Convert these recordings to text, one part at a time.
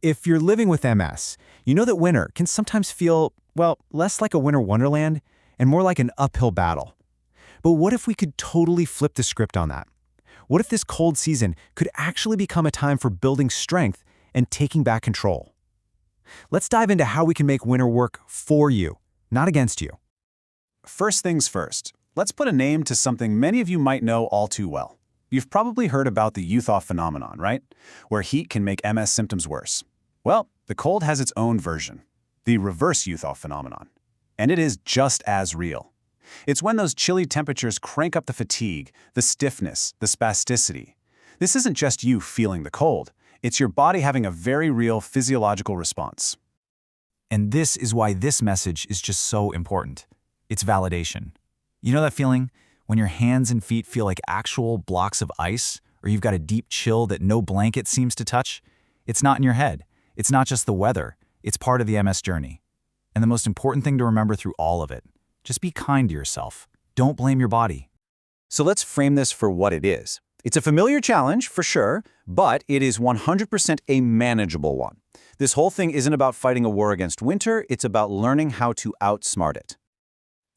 If you're living with MS, you know that winter can sometimes feel, well, less like a winter wonderland and more like an uphill battle. But what if we could totally flip the script on that? What if this cold season could actually become a time for building strength and taking back control? Let's dive into how we can make winter work for you, not against you. First things first, let's put a name to something many of you might know all too well. You've probably heard about the Uhthoff phenomenon, right? Where heat can make MS symptoms worse. Well, the cold has its own version, the reverse Uhthoff phenomenon. And it is just as real. It's when those chilly temperatures crank up the fatigue, the stiffness, the spasticity. This isn't just you feeling the cold. It's your body having a very real physiological response. And this is why this message is just so important. It's validation. You know that feeling when your hands and feet feel like actual blocks of ice, or you've got a deep chill that no blanket seems to touch? It's not in your head. It's not just the weather. It's part of the MS journey. And the most important thing to remember through all of it, just be kind to yourself. Don't blame your body. So let's frame this for what it is. It's a familiar challenge, for sure, but it is 100% a manageable one. This whole thing isn't about fighting a war against winter, it's about learning how to outsmart it.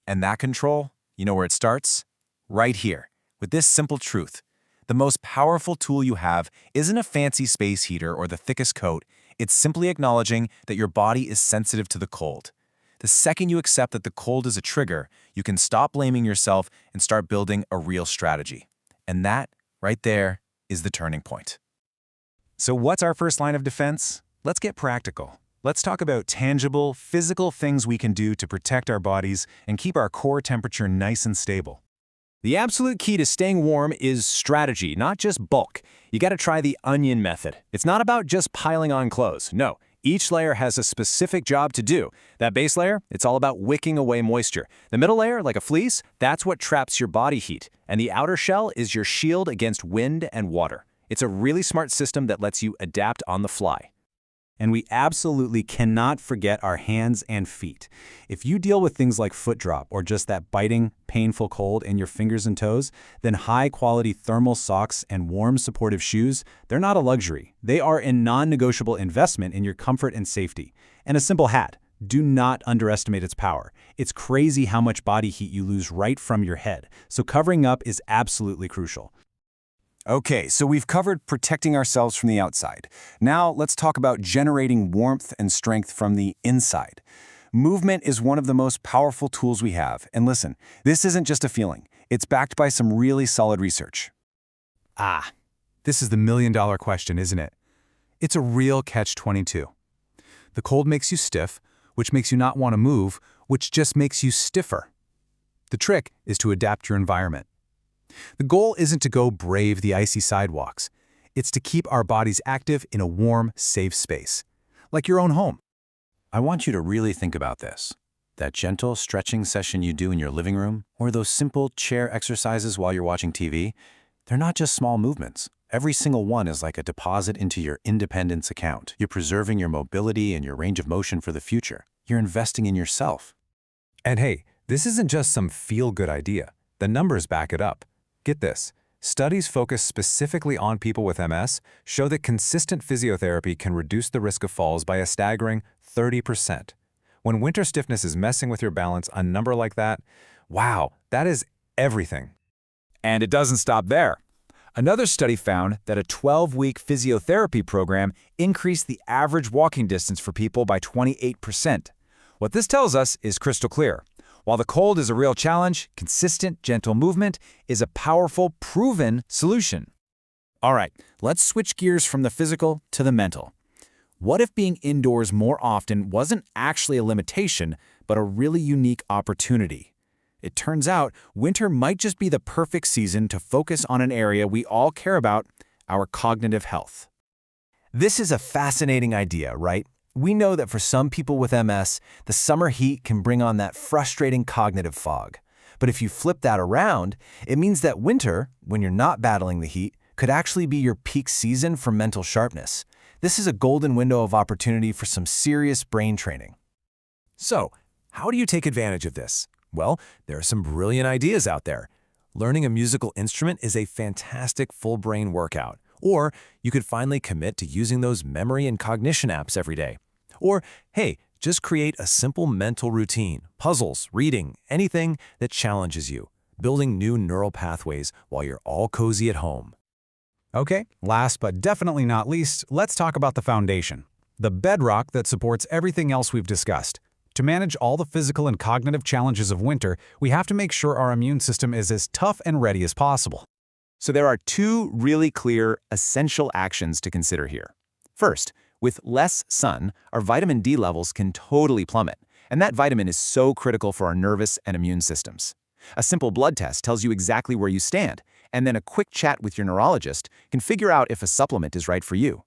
And that control, you know where it starts? Right here, with this simple truth. The most powerful tool you have isn't a fancy space heater or the thickest coat. It's simply acknowledging that your body is sensitive to the cold. The second you accept that the cold is a trigger, you can stop blaming yourself and start building a real strategy. And that, right there, is the turning point. So what's our first line of defense? Let's get practical. Let's talk about tangible, physical things we can do to protect our bodies and keep our core temperature nice and stable. The absolute key to staying warm is strategy, not just bulk. You gotta try the onion method. It's not about just piling on clothes. No, each layer has a specific job to do. That base layer, it's all about wicking away moisture. The middle layer, like a fleece, that's what traps your body heat. And the outer shell is your shield against wind and water. It's a really smart system that lets you adapt on the fly. And we absolutely cannot forget our hands and feet. If you deal with things like foot drop or just that biting, painful cold in your fingers and toes, then high-quality thermal socks and warm, supportive shoes, they're not a luxury. They are a non-negotiable investment in your comfort and safety. And a simple hat. Do not underestimate its power. It's crazy how much body heat you lose right from your head, so covering up is absolutely crucial. Okay, so we've covered protecting ourselves from the outside. Now let's talk about generating warmth and strength from the inside. Movement is one of the most powerful tools we have. And listen, this isn't just a feeling. It's backed by some really solid research. This is the million-dollar question, isn't it? It's a real catch-22. The cold makes you stiff, which makes you not want to move, which just makes you stiffer. The trick is to adapt your environment. The goal isn't to go brave the icy sidewalks. It's to keep our bodies active in a warm, safe space, like your own home. I want you to really think about this. That gentle stretching session you do in your living room, or those simple chair exercises while you're watching TV, they're not just small movements. Every single one is like a deposit into your independence account. You're preserving your mobility and your range of motion for the future. You're investing in yourself. And hey, this isn't just some feel-good idea. The numbers back it up. Get this. Studies focused specifically on people with MS show that consistent physiotherapy can reduce the risk of falls by a staggering 30%. When winter stiffness is messing with your balance, a number like that, wow, that is everything. And it doesn't stop there. Another study found that a 12-week physiotherapy program increased the average walking distance for people by 28%. What this tells us is crystal clear. While the cold is a real challenge, consistent, gentle movement is a powerful, proven solution. All right, let's switch gears from the physical to the mental. What if being indoors more often wasn't actually a limitation, but a really unique opportunity? It turns out winter might just be the perfect season to focus on an area we all care about, our cognitive health. This is a fascinating idea, right? We know that for some people with MS, the summer heat can bring on that frustrating cognitive fog. But if you flip that around, it means that winter, when you're not battling the heat, could actually be your peak season for mental sharpness. This is a golden window of opportunity for some serious brain training. So, how do you take advantage of this? Well, there are some brilliant ideas out there. Learning a musical instrument is a fantastic full-brain workout, Or you could finally commit to using those memory and cognition apps every day. Or, hey, just create a simple mental routine, puzzles, reading, anything that challenges you, building new neural pathways while you're all cozy at home. Okay, last but definitely not least, let's talk about the foundation, the bedrock that supports everything else we've discussed. To manage all the physical and cognitive challenges of winter, we have to make sure our immune system is as tough and ready as possible. So there are two really clear, essential actions to consider here. First, with less sun, our vitamin D levels can totally plummet, and that vitamin is so critical for our nervous and immune systems. A simple blood test tells you exactly where you stand, and then a quick chat with your neurologist can figure out if a supplement is right for you.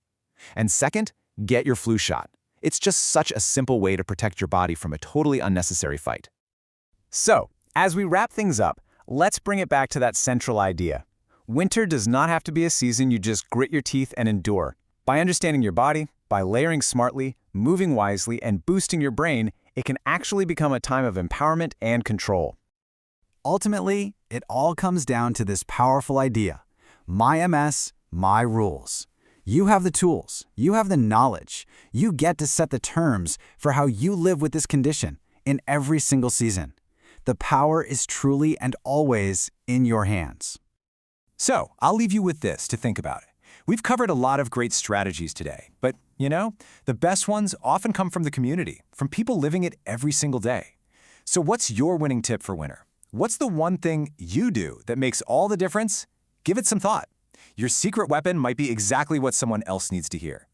And second, get your flu shot. It's just such a simple way to protect your body from a totally unnecessary fight. So, as we wrap things up, let's bring it back to that central idea. Winter does not have to be a season you just grit your teeth and endure. By understanding your body, by layering smartly, moving wisely, and boosting your brain, it can actually become a time of empowerment and control. Ultimately, it all comes down to this powerful idea: my MS, my rules. You have the tools, you have the knowledge, you get to set the terms for how you live with this condition in every single season. The power is truly and always in your hands. So, I'll leave you with this to think about it. We've covered a lot of great strategies today, but, the best ones often come from the community, from people living it every single day. So what's your winning tip for winter? What's the one thing you do that makes all the difference? Give it some thought. Your secret weapon might be exactly what someone else needs to hear.